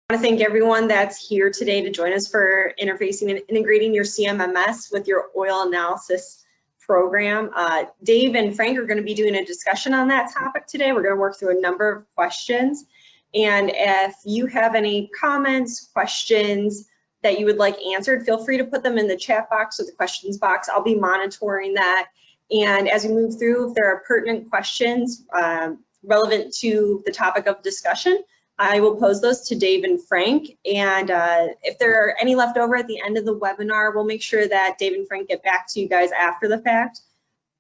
I want to thank everyone that's here today to join us for interfacing and integrating your CMMS with your oil analysis program. Dave and Frank are going to be doing a discussion on that topic today. We're going to work through a number of questions. And if you have any comments, questions that you would like answered, feel free to put them in the chat box or the questions box. I'll be monitoring that. And as we move through, if there are pertinent questions relevant to the topic of discussion, I will pose those to Dave and Frank, and if there are any left over at the end of the webinar, we'll make sure that Dave and Frank get back to you guys after the fact.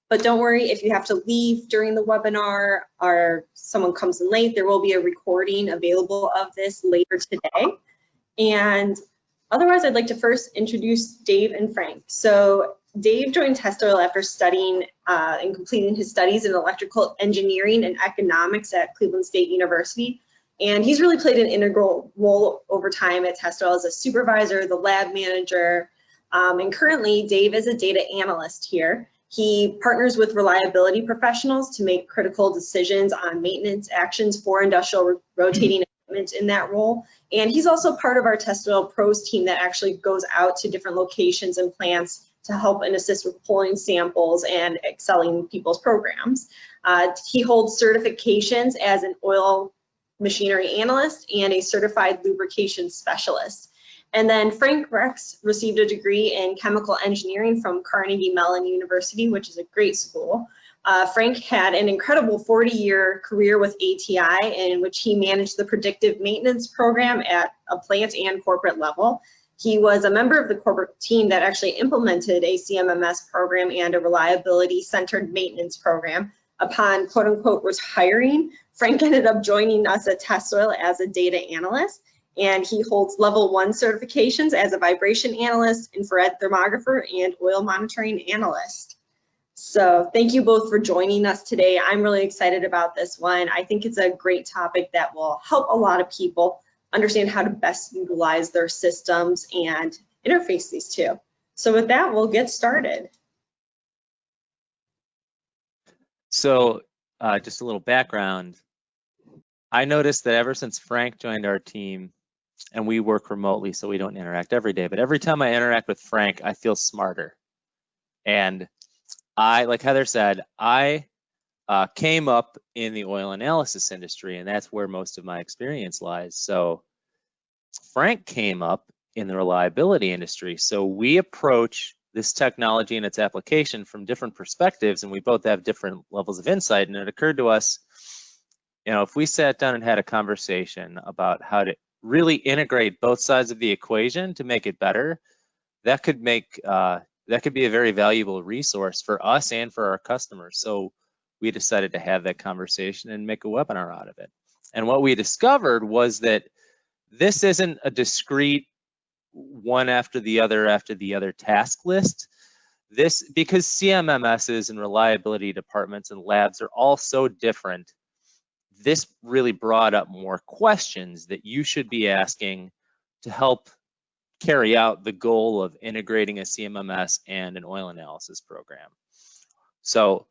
But don't worry, if you have to leave during the webinar or someone comes in late, there will be a recording available of this later today. And otherwise, I'd like to first introduce Dave and Frank. So Dave joined Test Oil after studying and completing his studies in electrical engineering and economics at Cleveland State University. And he's really played an integral role over time at Test Oil as a supervisor, the lab manager, and currently Dave is a data analyst here. He partners with reliability professionals to make critical decisions on maintenance actions for industrial rotating equipment in that role. And he's also part of our Test Oil Pros team that actually goes out to different locations and plants to help and assist with pulling samples and excelling people's programs. He holds certifications as an oil machinery analyst and a certified lubrication specialist. And then Frank Rex received a degree in chemical engineering from Carnegie Mellon University, which is a great school. Frank had an incredible 40-year career with ATI in which he managed the predictive maintenance program at a plant and corporate level. He was a member of the corporate team that actually implemented a CMMS program and a reliability-centered maintenance program. Upon quote unquote retiring, Frank ended up joining us at Test Oil as a data analyst, and he holds level 1 certifications as a vibration analyst, infrared thermographer, and oil monitoring analyst. So thank you both for joining us today. I'm really excited about this one. I think it's a great topic that will help a lot of people understand how to best utilize their systems and interface these two. So with that, we'll get started. So just a little background. I noticed that ever since Frank joined our team, and we work remotely, so we don't interact every day, but every time I interact with Frank, I feel smarter. And like Heather said, I came up in the oil analysis industry, and that's where most of my experience lies. So Frank came up in the reliability industry. So we approach this technology and its application from different perspectives, and we both have different levels of insight. And it occurred to us, you know, if we sat down and had a conversation about how to really integrate both sides of the equation to make it better, that could be a very valuable resource for us and for our customers. So we decided to have that conversation and make a webinar out of it. And what we discovered was that this isn't a discrete one after the other task list. This, because CMMSs and reliability departments and labs are all so different, this really brought up more questions that you should be asking to help carry out the goal of integrating a CMMS and an oil analysis program. So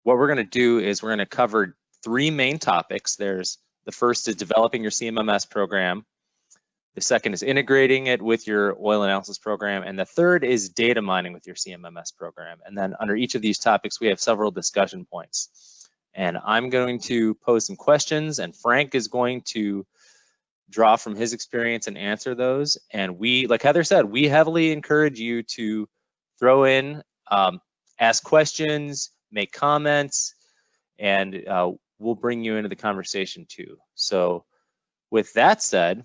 what we're going to do is we're going to cover 3 main topics. The first is developing your CMMS program. The second is integrating it with your oil analysis program. And the third is data mining with your CMMS program. And then under each of these topics, we have several discussion points. And I'm going to pose some questions, and Frank is going to draw from his experience and answer those. And we, like Heather said, we heavily encourage you to throw in, ask questions, make comments, and we'll bring you into the conversation too. So with that said,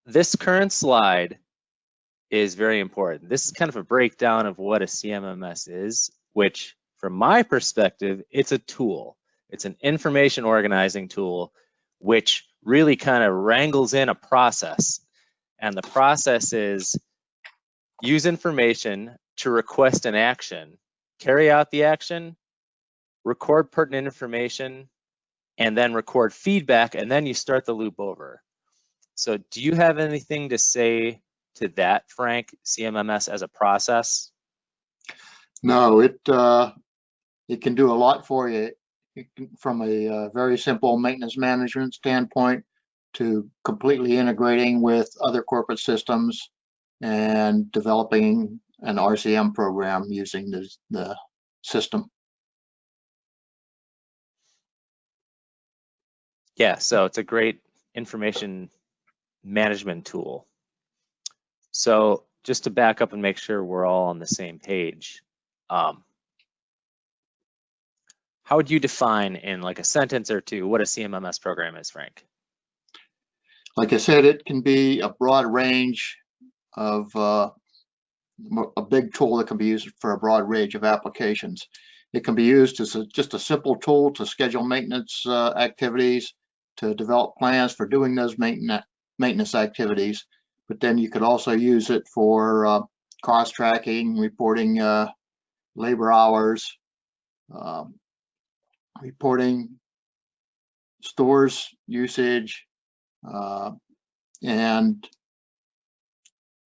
this current slide is very important. This is kind of a breakdown of what a CMMS is, which from my perspective, it's a tool. It's an information organizing tool, which really kind of wrangles in a process. And the process is use information to request an action, carry out the action, record pertinent information, and then record feedback, and then you start the loop over. So do you have anything to say to that, Frank, CMMS as a process? No, it can do a lot for you. It can, from a very simple maintenance management standpoint to completely integrating with other corporate systems and developing an RCM program using the system. Yeah, so it's a great information management tool. So just to back up and make sure we're all on the same page, how would you define in like a sentence or two what a CMMS program is, Frank? Like I said, it can be a broad range of a big tool that can be used for a broad range of applications. It can be used as just a simple tool to schedule maintenance activities, to develop plans for doing those maintenance activities. But then you could also use it for cost tracking, reporting labor hours, reporting stores usage, and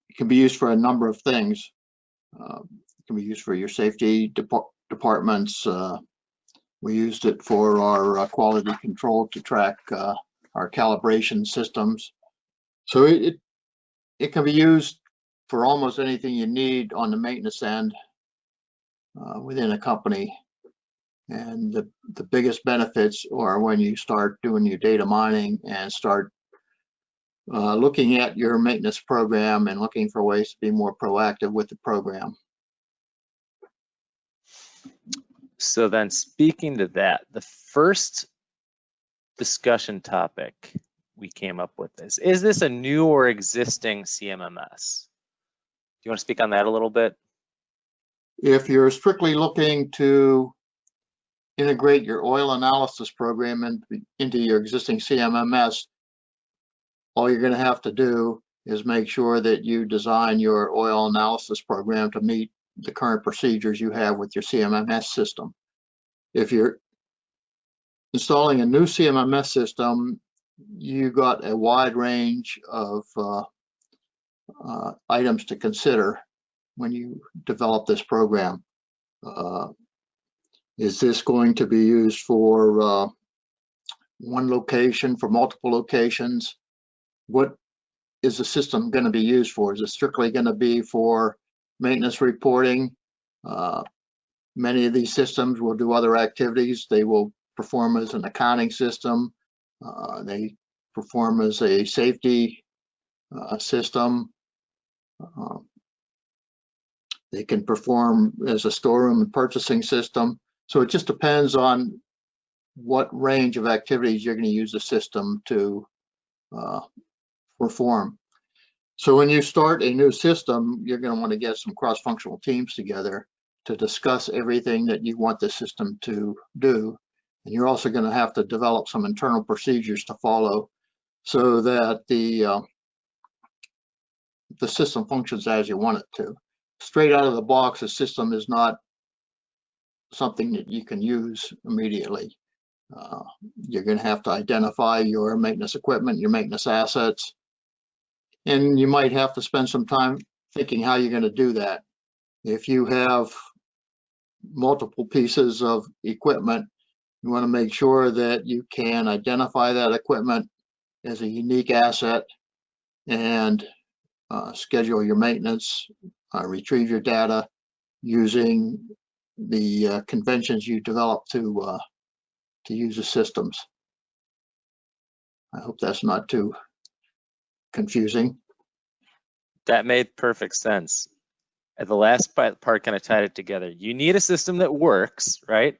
it can be used for a number of things. It can be used for your safety departments. We used it for our quality control to track our calibration systems. So it can be used for almost anything you need on the maintenance end within a company. And the biggest benefits are when you start doing your data mining and start looking at your maintenance program and looking for ways to be more proactive with the program. So then speaking to that, the first discussion topic we came up with is this a new or existing CMMS? Do you want to speak on that a little bit? If you're strictly looking to integrate your oil analysis program into your existing CMMS, all you're going to have to do is make sure that you design your oil analysis program to meet the current procedures you have with your CMMS system. If you're installing a new CMMS system, you got a wide range of items to consider when you develop this program. Is this going to be used for one location, for multiple locations? What is the system going to be used for? Is it strictly going to be for maintenance reporting? Many of these systems will do other activities. They will perform as an accounting system. They perform as a safety system. They can perform as a storeroom and purchasing system. So it just depends on what range of activities you're going to use the system to perform. So when you start a new system, you're going to want to get some cross-functional teams together to discuss everything that you want the system to do. And you're also going to have to develop some internal procedures to follow so that the system functions as you want it to. Straight out of the box, the system is not something that you can use immediately. You're going to have to identify your maintenance equipment, your maintenance assets, and you might have to spend some time thinking how you're going to do that. If you have multiple pieces of equipment, you want to make sure that you can identify that equipment as a unique asset and schedule your maintenance, retrieve your data using the conventions you develop to use the systems. I hope that's not too confusing. That made perfect sense. And the last part kind of tied it together. You need a system that works, right?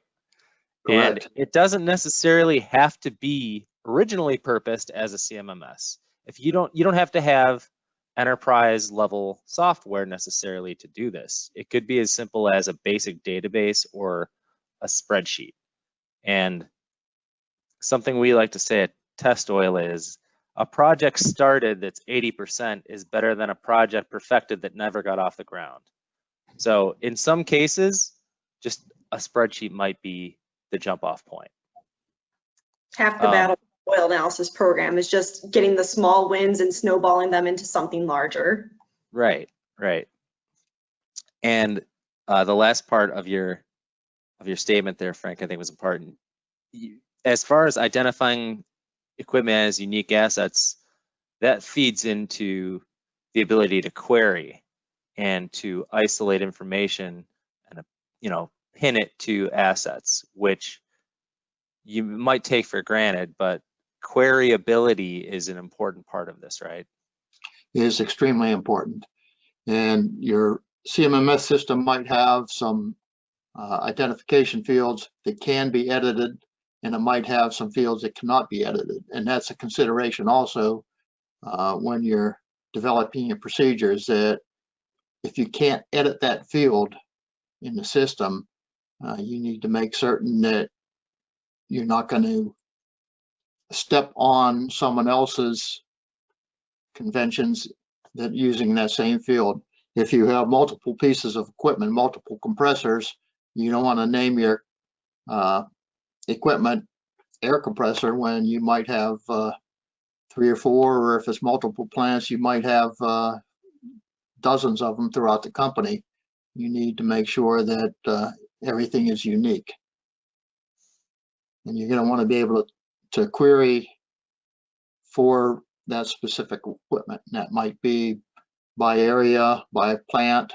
Correct. And it doesn't necessarily have to be originally purposed as a CMMS. If you don't have to have enterprise level software necessarily to do this. It could be as simple as a basic database or a spreadsheet. And something we like to say at Test Oil is a project started that's 80% is better than a project perfected that never got off the ground. So in some cases, just a spreadsheet might be the jump off point. Half the battle oil analysis program is just getting the small wins and snowballing them into something larger. Right, right. And the last part of your statement there, Frank, I think was important. As far as identifying equipment has unique assets, that feeds into the ability to query and to isolate information and, pin it to assets, which you might take for granted, but queryability is an important part of this, right? It is extremely important. And your CMMS system might have some identification fields that can be edited, and it might have some fields that cannot be edited. And that's a consideration also when you're developing your procedures, that if you can't edit that field in the system, you need to make certain that you're not going to step on someone else's conventions that using that same field. If you have multiple pieces of equipment, multiple compressors, you don't want to name your equipment air compressor when you might have 3 or 4, or if it's multiple plants, you might have dozens of them throughout the company. You need to make sure that everything is unique. And you're going to want to be able to query for that specific equipment. And that might be by area, by plant,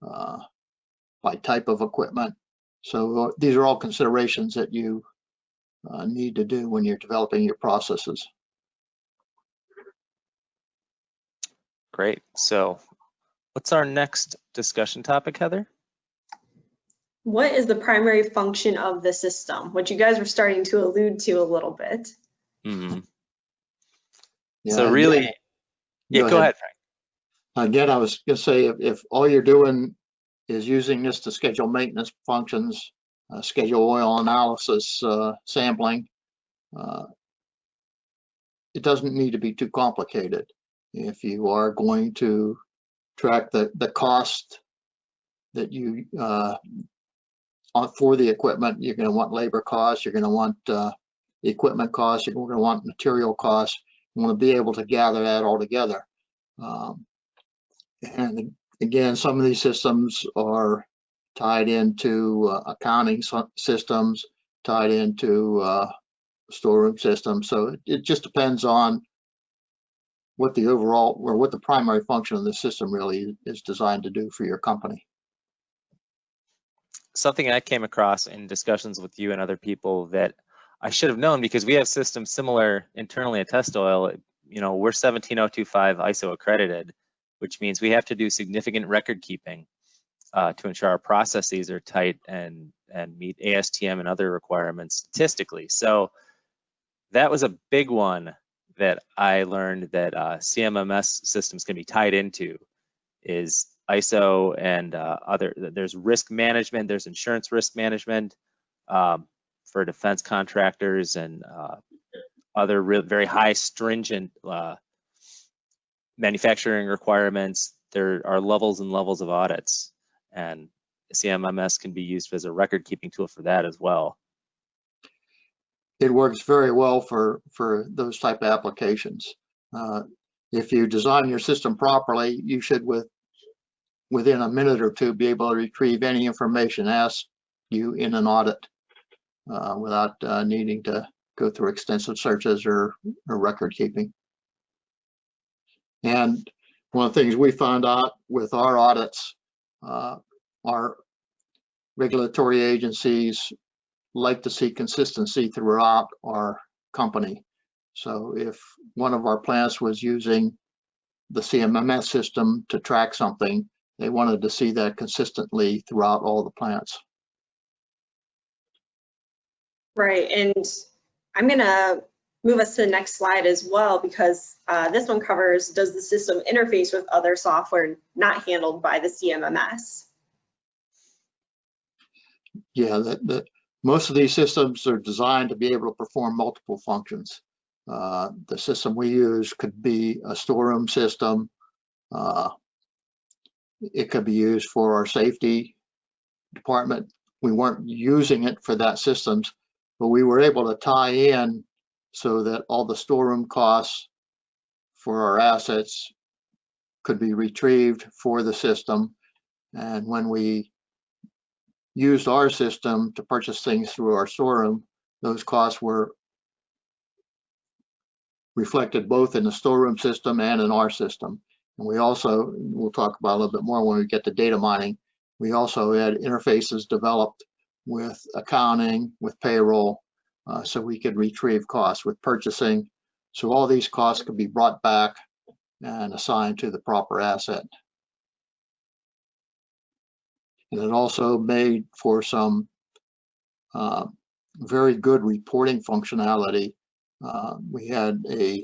by type of equipment. So these are all considerations that you need to do when you're developing your processes. Great. So what's our next discussion topic, Heather? What is the primary function of the system? Which you guys were starting to allude to a little bit. Mm-hmm. Yeah, So really, go ahead, Frank. Again, I was going to say, if all you're doing is using this to schedule maintenance functions, schedule oil analysis, sampling, it doesn't need to be too complicated. If you are going to track the cost that you for the equipment, you're going to want labor costs, you're going to want equipment costs, you're going to want material costs. You want to be able to gather that all together. And again, some of these systems are tied into accounting systems, tied into storeroom systems. So it just depends on what the overall, or what the primary function of the system really is designed to do for your company. Something I came across in discussions with you and other people that I should have known, because we have systems similar internally at Test Oil. We're 17025 ISO accredited, which means we have to do significant record keeping to ensure our processes are tight and meet ASTM and other requirements statistically. So that was a big one that I learned that CMMS systems can be tied into, is ISO and there's risk management, there's insurance risk management for defense contractors and other very high stringent manufacturing requirements. There are levels and levels of audits, and CMMS can be used as a record keeping tool for that as well. It works very well for those type of applications. If you design your system properly, you should within a minute or two be able to retrieve any information asked you in an audit without needing to go through extensive searches or record keeping. And one of the things we found out with our audits, our regulatory agencies like to see consistency throughout our company. So if one of our plants was using the CMMS system to track something, they wanted to see that consistently throughout all the plants. Right, and I'm gonna move us to the next slide as well, because this one covers, does the system interface with other software not handled by the CMMS? Yeah, most of these systems are designed to be able to perform multiple functions. The system we use could be a storeroom system. It could be used for our safety department. We weren't using it for that systems, but we were able to tie in so that all the storeroom costs for our assets could be retrieved for the system. And when we used our system to purchase things through our storeroom, those costs were reflected both in the storeroom system and in our system. And we also, we'll talk about a little bit more when we get to data mining, we also had interfaces developed with accounting, with payroll, so we could retrieve costs with purchasing. So all these costs could be brought back and assigned to the proper asset. And it also made for some very good reporting functionality. We had a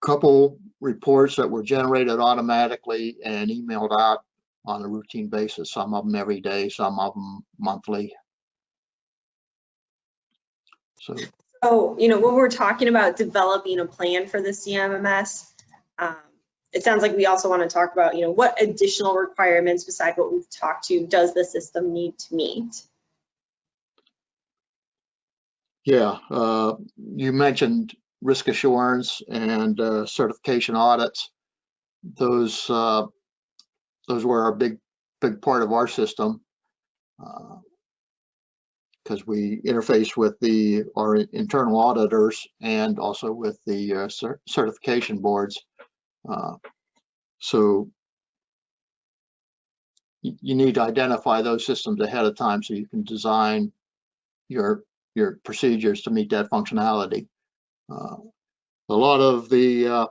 couple reports that were generated automatically and emailed out on a routine basis, some of them every day, some of them monthly. So, you know, when we're talking about developing a plan for the CMMS, it sounds like we also want to talk about, you know, what additional requirements beside what we've talked to does the system need to meet? yeah, you mentioned risk assurance and certification audits. Those were a big part of our system, because we interface with our internal auditors and also with the certification boards. So you need to identify those systems ahead of time so you can design your procedures to meet that functionality. A lot of the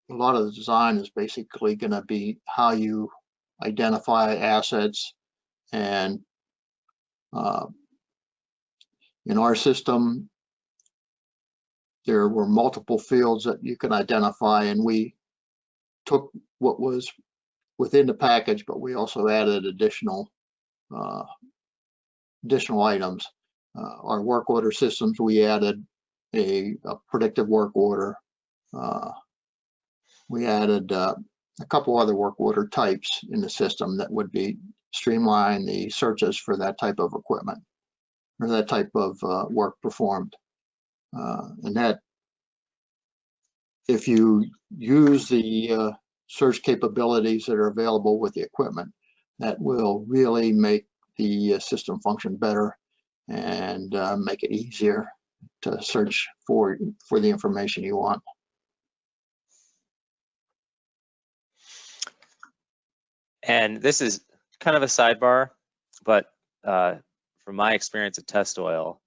design is basically going to be how you identify assets, and in our system there were multiple fields that you can identify, and we took what was within the package, but we also added additional items. Our work order systems, we added a predictive work order. We added a couple other work order types in the system that would be streamline the searches for that type of equipment or that type of work performed. And that, if you use the search capabilities that are available with the equipment, that will really make the system function better and make it easier to search for the information you want. And this is kind of a sidebar, but from my experience at Test Oil,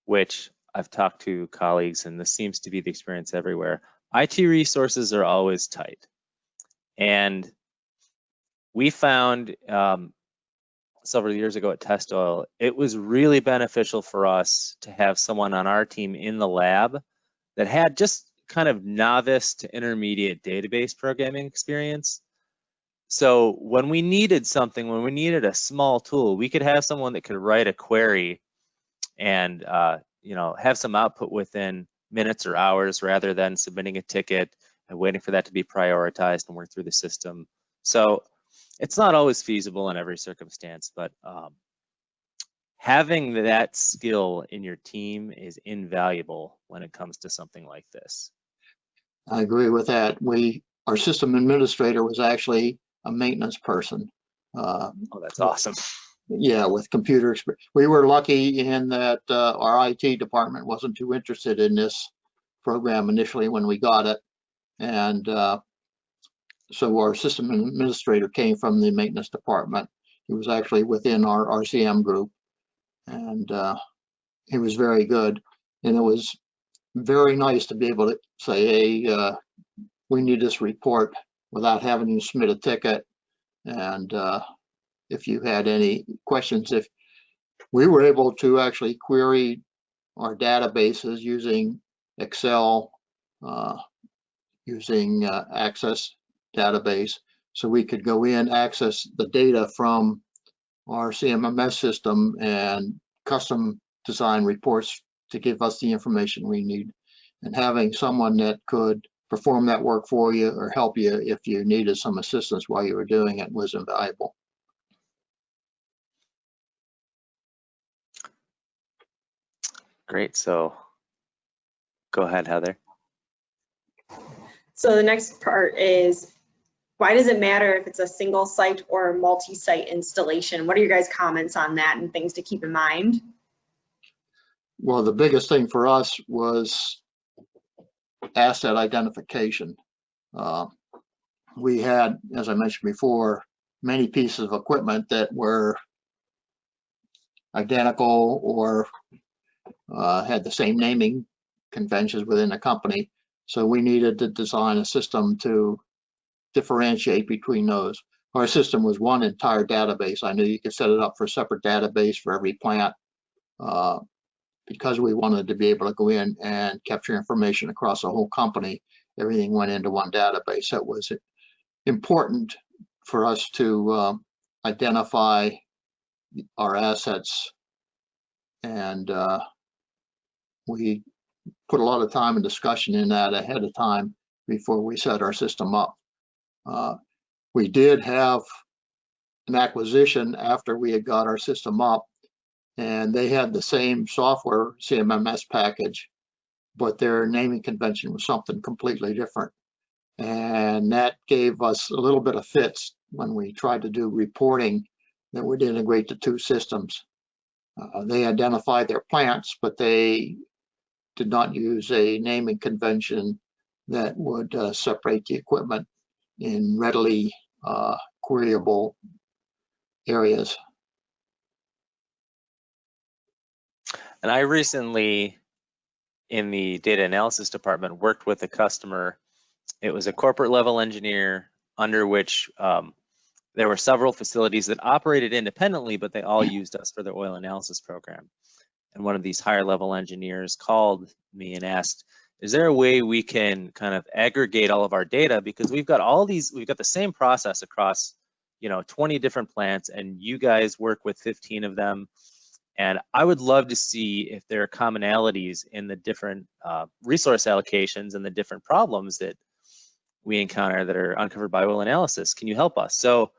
which I've talked to colleagues, and this seems to be the experience everywhere, IT resources are always tight. And we found several years ago at Test Oil, it was really beneficial for us to have someone on our team in the lab that had just kind of novice to intermediate database programming experience. So when we needed something, when we needed a small tool, we could have someone that could write a query and you know, have some output within minutes or hours, rather than submitting a ticket and waiting for that to be prioritized and work through the system. So it's not always feasible in every circumstance, but having that skill in your team is invaluable when it comes to something like this. I agree with that. Our system administrator was actually a maintenance person. Oh, that's awesome. Yeah, with computer experience. We were lucky in that our IT department wasn't too interested in this program initially when we got it. And so our system administrator came from the maintenance department. He was actually within our RCM group, and he was very good. And it was very nice to be able to say, hey, we need this report without having you submit a ticket. And if you had any questions, if we were able to actually query our databases using Excel, using Access database, so we could go in, access the data from our CMMS system and custom design reports to give us the information we need. And having someone that could perform that work for you or help you if you needed some assistance while you were doing it was invaluable. Great, so go ahead, Heather. So the next part is, why does it matter if it's a single site or a multi-site installation? What are your guys' comments on that and things to keep in mind? Well, the biggest thing for us was asset identification. We had, as I mentioned before, many pieces of equipment that were identical or had the same naming conventions within the company. So we needed to design a system to differentiate between those. Our system was one entire database. I knew you could set it up for a separate database for every plant because we wanted to be able to go in and capture information across the whole company. Everything went into one database. That was important for us to identify our assets, and we put a lot of time and discussion in that ahead of time before we set our system up. We did have an acquisition after we had got our system up, and they had the same software CMMS package, but their naming convention was something completely different. And that gave us a little bit of fits when we tried to do reporting that would integrate the two systems. They identified their plants, but they did not use a naming convention that would separate the equipment in readily queryable areas. And I recently, in the data analysis department, worked with a customer. It was a corporate level engineer under which there were several facilities that operated independently, but they all used us for their oil analysis program. And one of these higher level engineers called me and asked, is there a way we can kind of aggregate all of our data? Because we've got the same process across, 20 different plants, and you guys work with 15 of them. And I would love to see if there are commonalities in the different resource allocations and the different problems that we encounter that are uncovered by oil analysis. Can you help us? So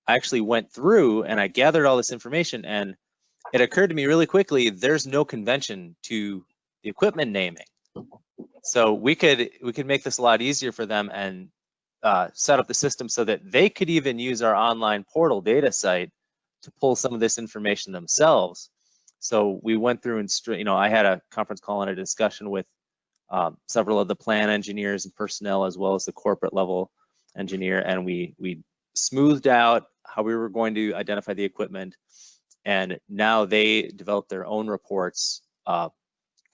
I actually went through and I gathered all this information, and it occurred to me really quickly, there's no convention to the equipment naming. So we could make this a lot easier for them and set up the system so that they could even use our online portal data site to pull some of this information themselves. So we went through and, I had a conference call and a discussion with several of the plant engineers and personnel, as well as the corporate level engineer, and we smoothed out how we were going to identify the equipment, and now they developed their own reports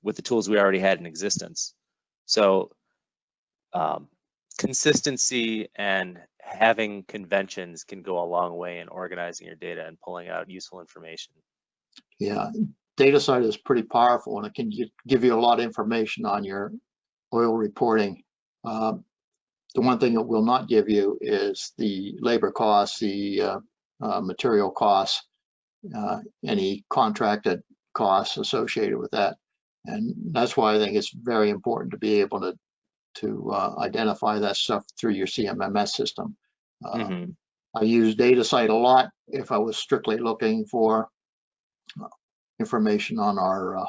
with the tools we already had in existence. So consistency and having conventions can go a long way in organizing your data and pulling out useful information. Yeah, data site is pretty powerful, and it can give you a lot of information on your oil reporting. The one thing it will not give you is the labor costs, the material costs, any contracted costs associated with that. And that's why I think it's very important to be able to identify that stuff through your CMMS system. I use DataSite a lot if I was strictly looking for information on our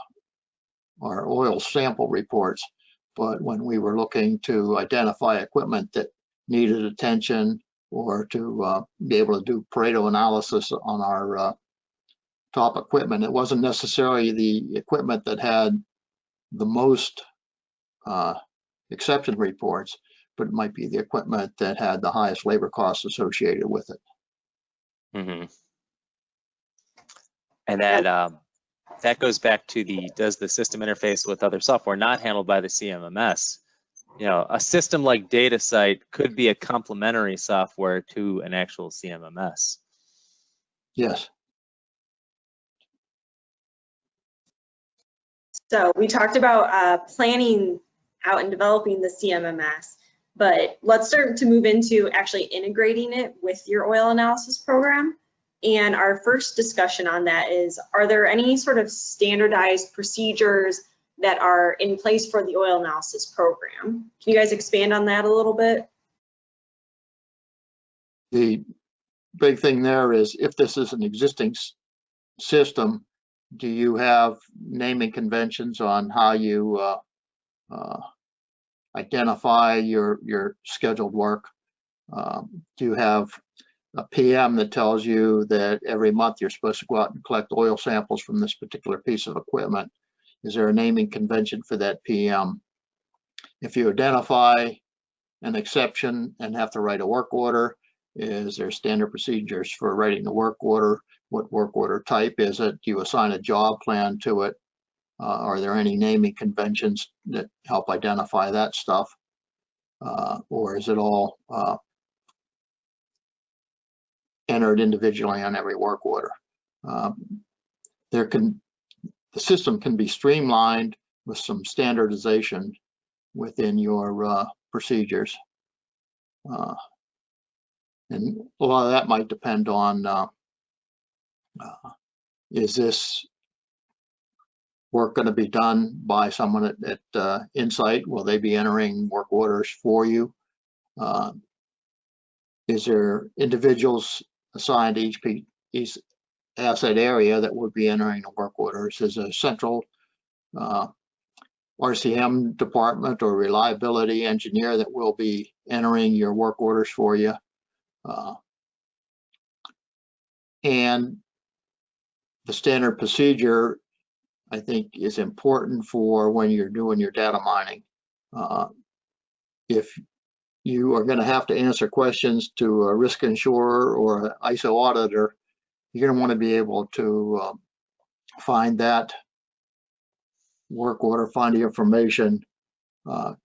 oil sample reports. But when we were looking to identify equipment that needed attention, or to be able to do Pareto analysis on our top equipment, it wasn't necessarily the equipment that had the most exception reports, but it might be the equipment that had the highest labor costs associated with it. And that goes back to does the system interface with other software not handled by the CMMS? A system like DataSite could be a complementary software to an actual CMMS. Yes. So we talked about planning out and developing the CMMS, but let's start to move into actually integrating it with your oil analysis program. And our first discussion on that is, are there any sort of standardized procedures that are in place for the oil analysis program? Can you guys expand on that a little bit? The big thing there is, if this is an existing system, do you have naming conventions on how you identify your scheduled work? Do you have a PM that tells you that every month you're supposed to go out and collect oil samples from this particular piece of equipment? Is there a naming convention for that PM? If you identify an exception and have to write a work order, is there standard procedures for writing the work order? What work order type is it? Do you assign a job plan to it? Are there any naming conventions that help identify that stuff? Or is it all entered individually on every work order? The system can be streamlined with some standardization within your procedures. And a lot of that might depend on, is this work going to be done by someone at Insight? Will they be entering work orders for you? Is there individuals assigned to each asset area that would be entering the work orders? Is a central RCM department or reliability engineer that will be entering your work orders for you? And the standard procedure, I think, is important for when you're doing your data mining. If you are going to have to answer questions to a risk insurer or an ISO auditor, you're going to want to be able to find that work order, find the information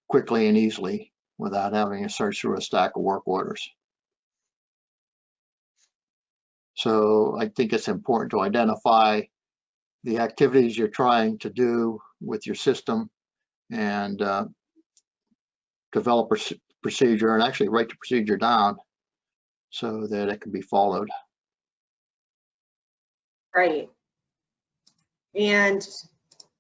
quickly and easily without having to search through a stack of work orders. So I think it's important to identify the activities you're trying to do with your system and develop a procedure and actually write the procedure down so that it can be followed. Right. And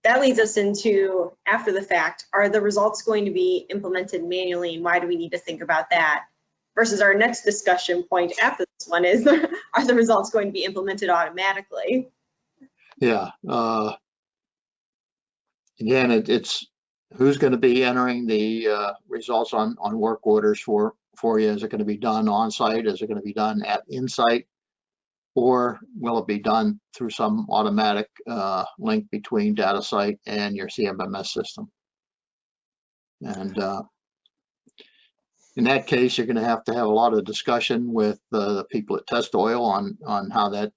that leads us into, after the fact, are the results going to be implemented manually, and why do we need to think about that? Versus our next discussion point after this one is, are the results going to be implemented automatically? Yeah. Again, it's who's going to be entering the results on work orders for you. Is it going to be done on site? Is it going to be done at Insight? Or will it be done through some automatic link between DataSite and your CMMS system? And in that case, you're going to have a lot of discussion with the people at Test Oil on how that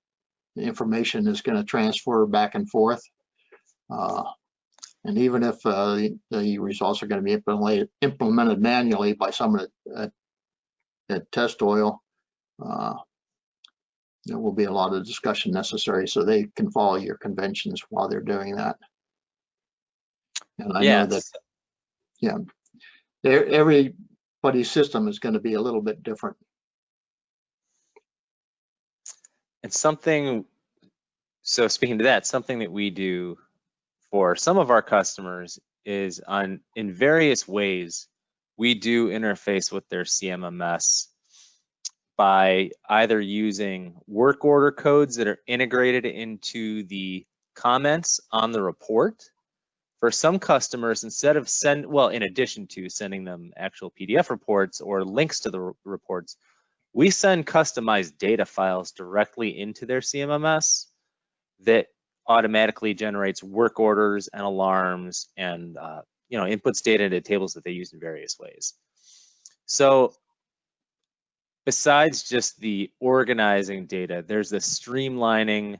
information is going to transfer back and forth. And even if the results are going to be implemented manually by someone at Test Oil, there will be a lot of discussion necessary so they can follow your conventions while they're doing that. And I know that, yeah, everybody's system is going to be a little bit different. And something, so speaking to that, something that we do for some of our customers is in various ways, we do interface with their CMMS by either using work order codes that are integrated into the comments on the report. For some customers, instead of in addition to sending them actual PDF reports or links to the reports, we send customized data files directly into their CMMS that automatically generates work orders and alarms and inputs data into tables that they use in various ways. So besides just the organizing data, there's the streamlining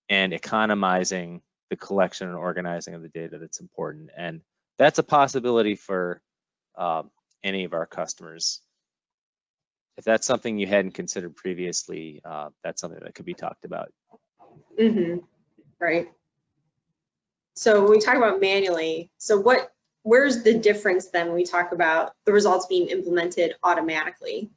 and economizing the collection and organizing of the data that's important. And that's a possibility for any of our customers. If that's something you hadn't considered previously, that's something that could be talked about. Mm-hmm. Right. So when we talk about manually, so where's the difference then when we talk about the results being implemented automatically?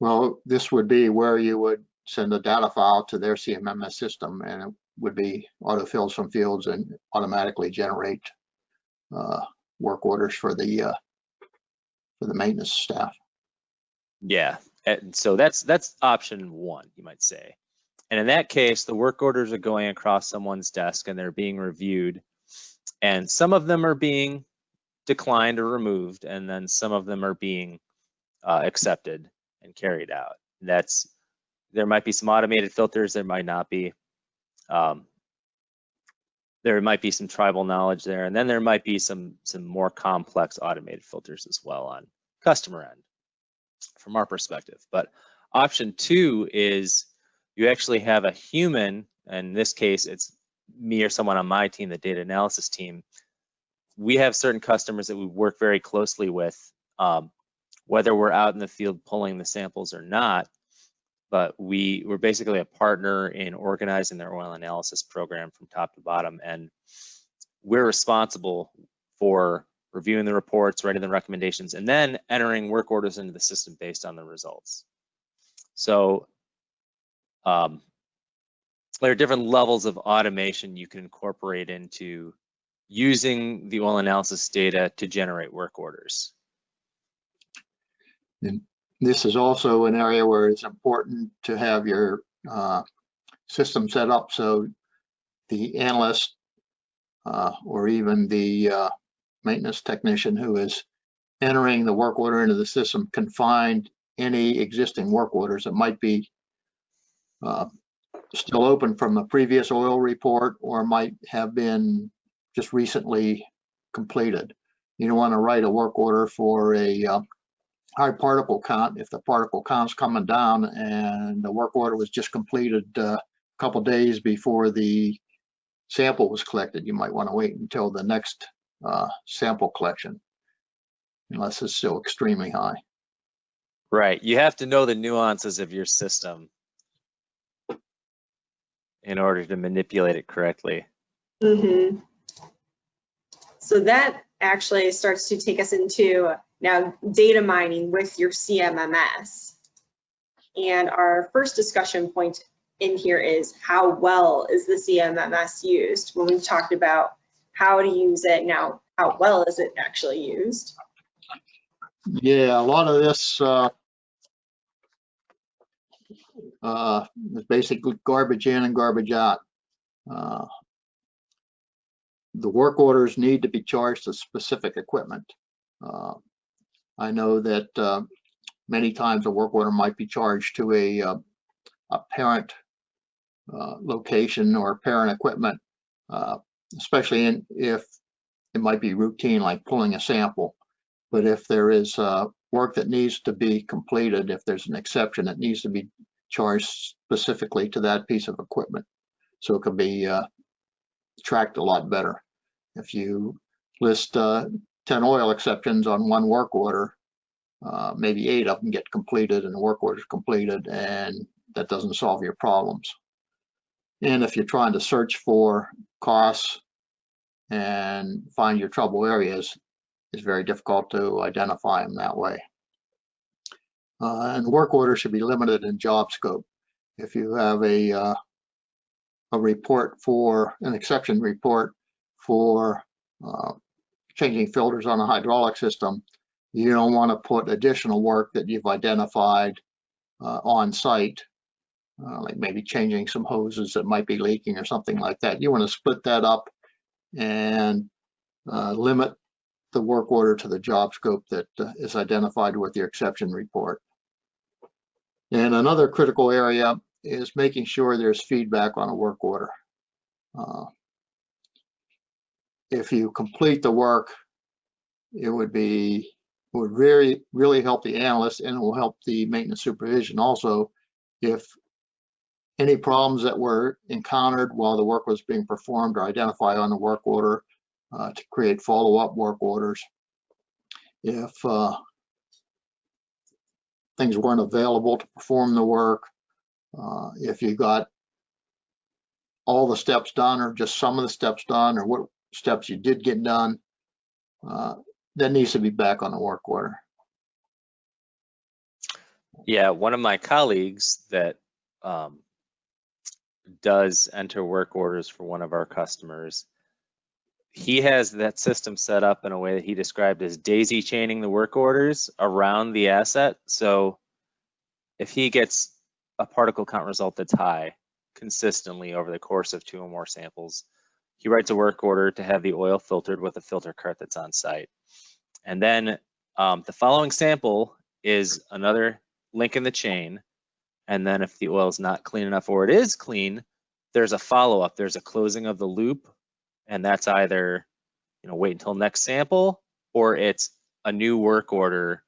Well, this would be where you would send a data file to their CMMS system, and it would be autofill some fields and automatically generate work orders for the maintenance staff. Yeah, and so that's option one, you might say. And in that case, the work orders are going across someone's desk and they're being reviewed. And some of them are being declined or removed, and then some of them are being accepted and carried out. There might be some automated filters, there might not be. there might be some tribal knowledge there, and then there might be some more complex automated filters as well on customer end from our perspective. But option 2 is you actually have a human, and in this case it's me or someone on my team, the data analysis team. We have certain customers that we work very closely with, whether we're out in the field pulling the samples or not, but we're basically a partner in organizing their oil analysis program from top to bottom, and we're responsible for reviewing the reports, writing the recommendations, and then entering work orders into the system based on the results. So there are different levels of automation you can incorporate into using the oil analysis data to generate work orders. And this is also an area where it's important to have your system set up so the analyst or even the maintenance technician who is entering the work order into the system can find any existing work orders that might be still open from a previous oil report or might have been just recently completed. You don't want to write a work order for a high particle count if the particle count's coming down and the work order was just completed a couple days before the sample was collected. You might want to wait until the next sample collection, unless it's still extremely high. Right, you have to know the nuances of your system in order to manipulate it correctly. Mm-hmm. So that actually starts to take us into now data mining with your CMMS. And our first discussion point in here is how well is the CMMS used? When we've talked about how to use it, now how well is it actually used? Yeah, a lot of this is basically garbage in and garbage out. The work orders need to be charged to specific equipment. I know that many times a work order might be charged to a parent location or parent equipment, especially if it might be routine, like pulling a sample. But if there is work that needs to be completed, if there's an exception, it needs to be charged specifically to that piece of equipment, so it can be tracked a lot better. If you list 10 oil exceptions on one work order, maybe 8 of them get completed and the work order is completed, and that doesn't solve your problems. And if you're trying to search for costs and find your trouble areas, it's very difficult to identify them that way. And work orders should be limited in job scope. If you have a report for an exception report for changing filters on a hydraulic system, you don't want to put additional work that you've identified on site, like maybe changing some hoses that might be leaking or something like that. You want to split that up and limit the work order to the job scope that is identified with your exception report. And another critical area is making sure there's feedback on a work order. If you complete the work, it would really help the analyst, and it will help the maintenance supervision also if any problems that were encountered while the work was being performed are identified on the work order to create follow-up work orders. If things weren't available to perform the work, if you got all the steps done or just some of the steps done, or what steps you did get done, that needs to be back on the work order. Yeah, one of my colleagues that does enter work orders for one of our customers, he has that system set up in a way that he described as daisy chaining the work orders around the asset. So if he gets a particle count result that's high consistently over the course of 2 or more samples, he writes a work order to have the oil filtered with a filter cart that's on site. And then the following sample is another link in the chain. And then if the oil is not clean enough, or it is clean, there's a follow-up. There's a closing of the loop And that's either, wait until next sample, or it's a new work order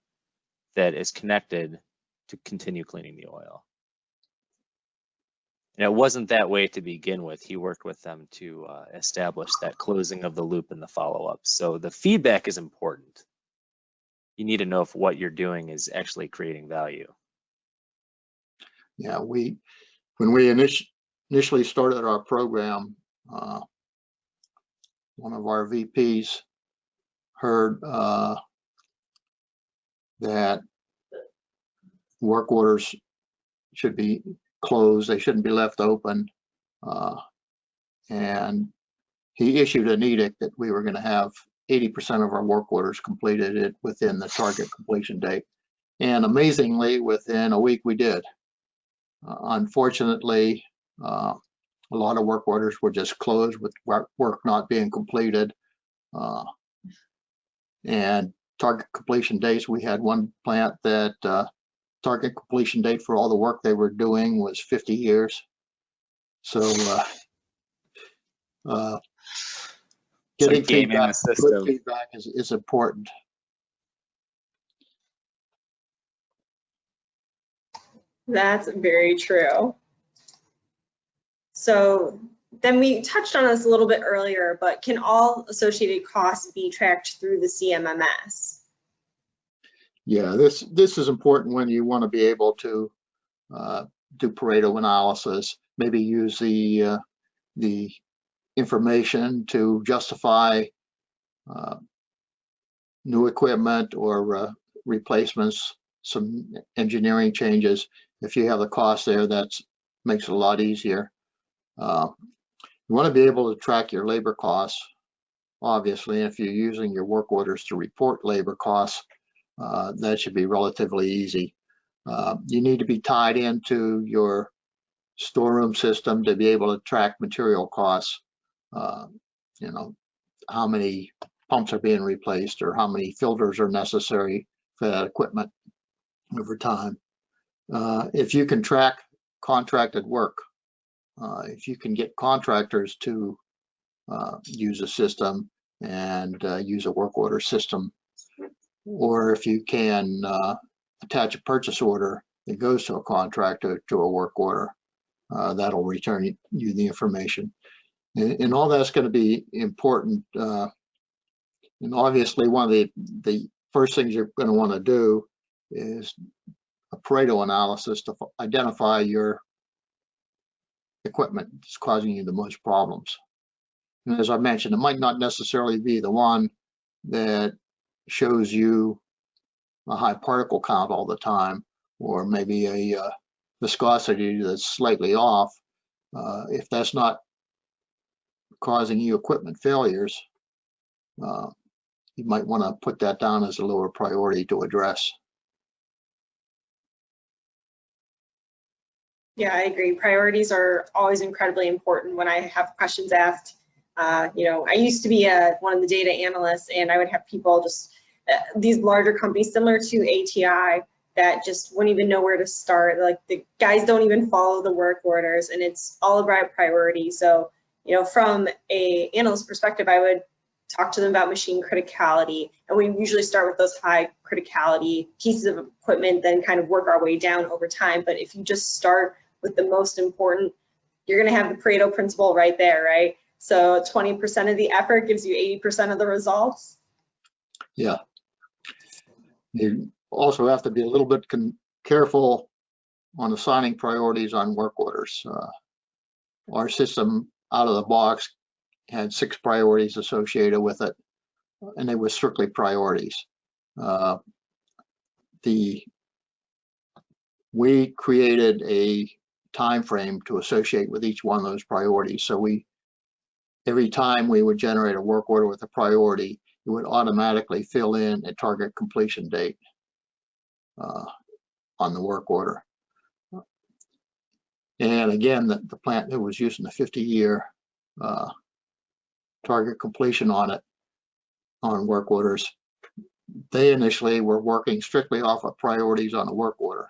that is connected to continue cleaning the oil. And it wasn't that way to begin with. He worked with them to establish that closing of the loop and the follow-up. So the feedback is important. You need to know if what you're doing is actually creating value. Yeah, when we initially started our program, one of our VPs heard that work orders should be closed, they shouldn't be left open, and he issued an edict that we were going to have 80% of our work orders completed within the target completion date. And amazingly, within a week we did. Unfortunately, a lot of work orders were just closed with work not being completed. And target completion dates, we had one plant that target completion date for all the work they were doing was 50 years. So getting feedback, good feedback is important. That's very true. So then we touched on this a little bit earlier, but can all associated costs be tracked through the CMMS? Yeah, this is important when you want to be able to do Pareto analysis, maybe use the information to justify new equipment or replacements, some engineering changes. If you have the cost there, that makes it a lot easier. You want to be able to track your labor costs, obviously. If you're using your work orders to report labor costs, that should be relatively easy. You need to be tied into your storeroom system to be able to track material costs. How many pumps are being replaced or how many filters are necessary for that equipment over time. If you can track contracted work, if you can get contractors to use a system and use a work order system, or if you can attach a purchase order that goes to a contractor to a work order, that'll return you the information. And all that's going to be important. And obviously, one of the first things you're going to want to do is a Pareto analysis to identify your equipment that's causing you the most problems. And as I mentioned, it might not necessarily be the one that shows you a high particle count all the time, or maybe a viscosity that's slightly off. If that's not causing you equipment failures, you might want to put that down as a lower priority to address. Yeah, I agree. Priorities are always incredibly important when I have questions asked. I used to be one of the data analysts, and I would have people just, these larger companies similar to ATI, that just wouldn't even know where to start. Like the guys don't even follow the work orders, and it's all about priority. So, from a analyst perspective, I would talk to them about machine criticality, and we usually start with those high criticality pieces of equipment, then kind of work our way down over time. But if you just start with the most important, you're going to have the Pareto principle right there, right? So 20% of the effort gives you 80% of the results. Yeah. You also have to be a little bit careful on assigning priorities on work orders. Our system out of the box had 6 priorities associated with it, and they were strictly priorities. We created a time frame to associate with each one of those priorities. So every time we would generate a work order with a priority, it would automatically fill in a target completion date on the work order. And again, the plant that was using the 50-year target completion on it, on work orders, they initially were working strictly off of priorities on a work order.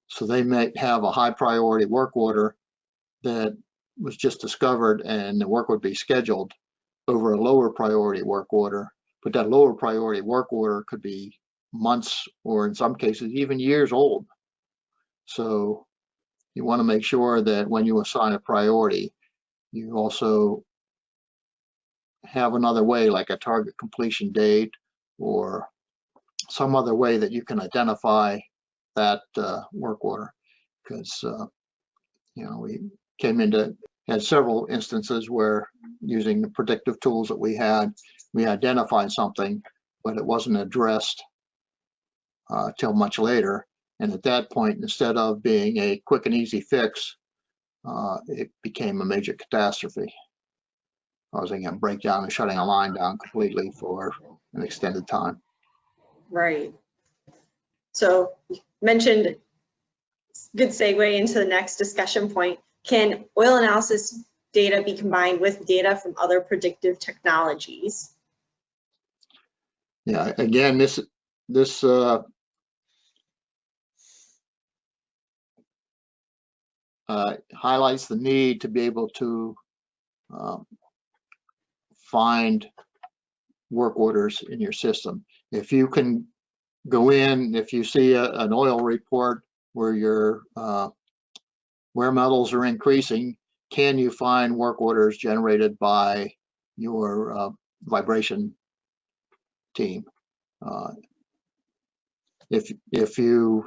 So they might have a high priority work order that was just discovered and the work would be scheduled. over a lower priority work order, but that lower priority work order could be months or in some cases even years old. So you want to make sure that when you assign a priority, you also have another way, like a target completion date or some other way that you can identify that work order. Because we had several instances where using the predictive tools that we identified something, but it wasn't addressed till much later. And at that point, instead of being a quick and easy fix, it became a major catastrophe, causing a breakdown and shutting a line down completely for an extended time. Right. So you mentioned, good segue into the next discussion point. Can oil analysis data be combined with data from other predictive technologies? Yeah, again, this highlights the need to be able to find work orders in your system. If you can go in, if you see an oil report where your wear metals are increasing, can you find work orders generated by your vibration team? If you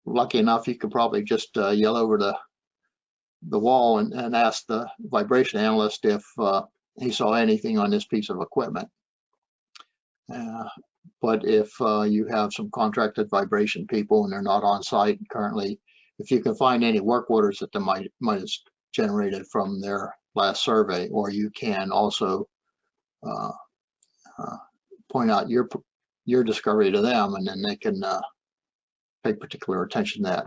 lucky enough, you could probably just yell over the wall and ask the vibration analyst if he saw anything on this piece of equipment. But if you have some contracted vibration people and they're not on site currently, if you can find any work orders that they might have generated from their last survey, or you can also point out your discovery to them, and then they can pay particular attention to that.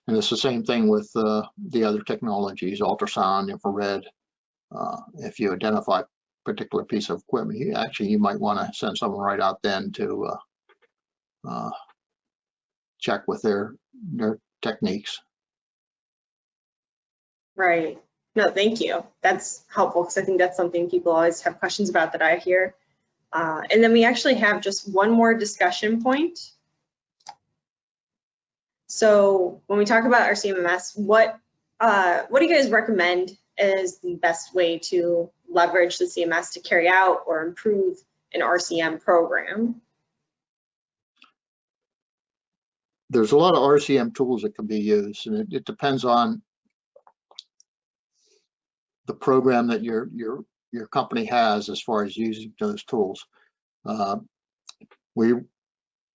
And it's the same thing with the other technologies, ultrasound, infrared. If you identify a particular piece of equipment, you might want to send someone right out then to check with their techniques. Right. No, thank you. That's helpful because I think that's something people always have questions about that I hear. And then we actually have just one more discussion point. So when we talk about our CMMS, what do you guys recommend as the best way to leverage the CMS to carry out or improve an RCM program? There's a lot of RCM tools that can be used, and it depends on the program that your company has as far as using those tools. We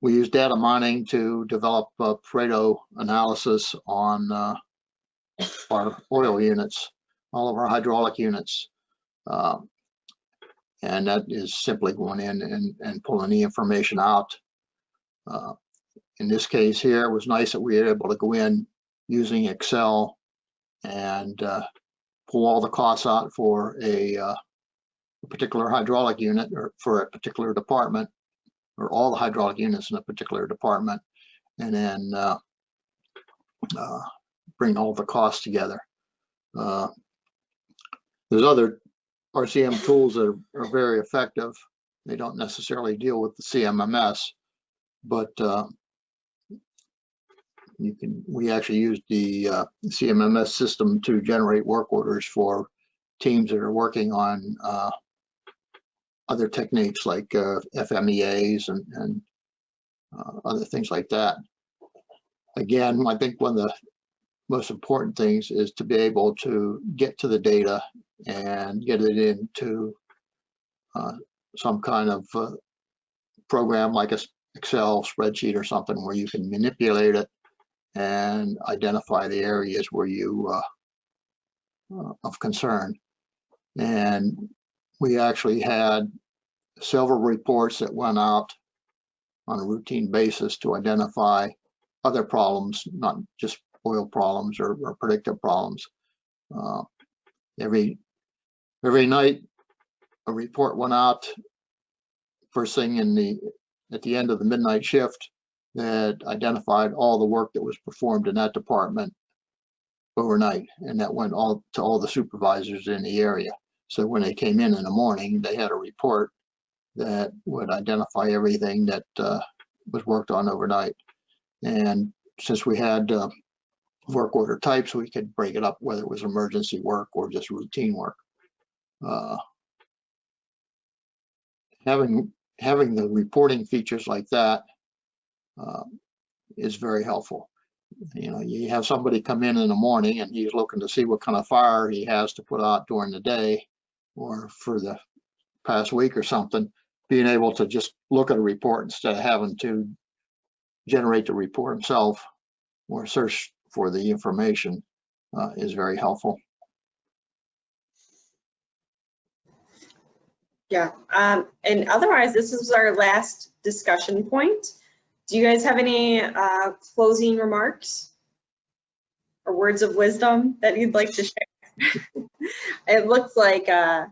use data mining to develop Pareto analysis on our oil units, all of our hydraulic units. And that is simply going in and pulling the information out. In this case here, it was nice that we were able to go in using Excel and pull all the costs out for a particular hydraulic unit or for a particular department, or all the hydraulic units in a particular department, and then bring all the costs together. There's other RCM tools that are very effective. They don't necessarily deal with the CMMS, but we actually use the CMMS system to generate work orders for teams that are working on other techniques like FMEAs and other things like that. Again, I think one of the most important things is to be able to get to the data and get it into some kind of program like a Excel spreadsheet or something where you can manipulate it and identify the areas where you of concern. And we actually had several reports that went out on a routine basis to identify other problems, not just oil problems or predictive problems. Every night a report went out first thing at the end of the midnight shift that identified all the work that was performed in that department overnight, and that went all to all the supervisors in the area. So when they came in the morning, they had a report that would identify everything that was worked on overnight. And since we had work order types, we could break it up whether it was emergency work or just routine work. Having the reporting features like that is very helpful. You know, you have somebody come in the morning and he's looking to see what kind of fire he has to put out during the day or for the past week or something. Being able to just look at a report instead of having to generate the report himself or search for the information is very helpful. Yeah, and otherwise, this is our last discussion point. Do you guys have any closing remarks or words of wisdom that you'd like to share? It looks like, as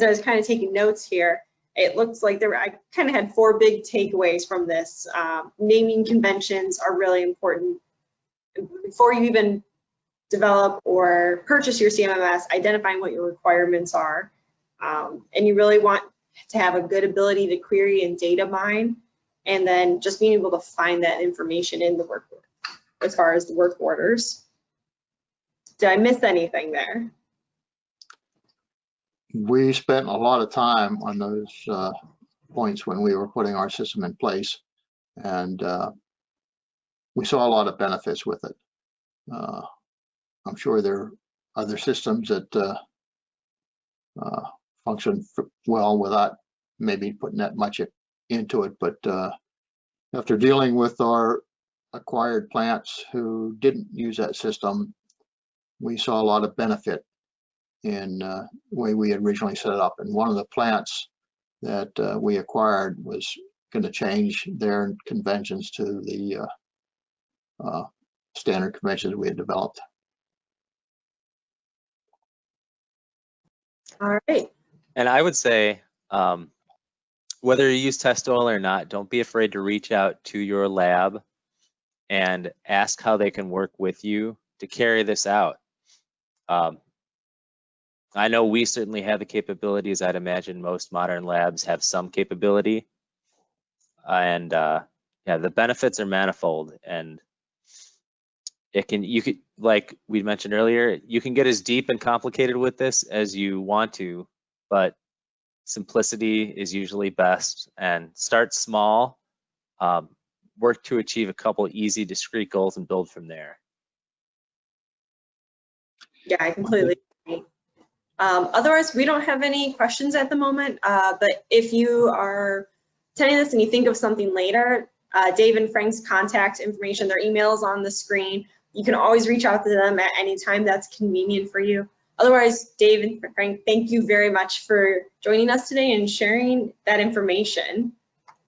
I was kind of taking notes here, it looks like I kind of had 4 big takeaways from this. Naming conventions are really important. Before you even develop or purchase your CMMS, identifying what your requirements are. And you really want to have a good ability to query and data mine, and then just being able to find that information in the work order, as far as the work orders. Did I miss anything there? We spent a lot of time on those points when we were putting our system in place, and we saw a lot of benefits with it. I'm sure there are other systems that function well without maybe putting that much into it, but after dealing with our acquired plants who didn't use that system, we saw a lot of benefit in the way we had originally set it up. And one of the plants that we acquired was going to change their conventions to the standard conventions we had developed. All right. And I would say, whether you use test oil or not, don't be afraid to reach out to your lab and ask how they can work with you to carry this out. I know we certainly have the capabilities. I'd imagine most modern labs have some capability. And yeah, the benefits are manifold, and you could, like we mentioned earlier, you can get as deep and complicated with this as you want to, but simplicity is usually best. And start small, work to achieve a couple easy, discrete goals, and build from there. Yeah, I completely agree. Otherwise, we don't have any questions at the moment, but if you are attending this and you think of something later, Dave and Frank's contact information, their emails on the screen. You can always reach out to them at any time that's convenient for you. Otherwise, Dave and Frank, thank you very much for joining us today and sharing that information.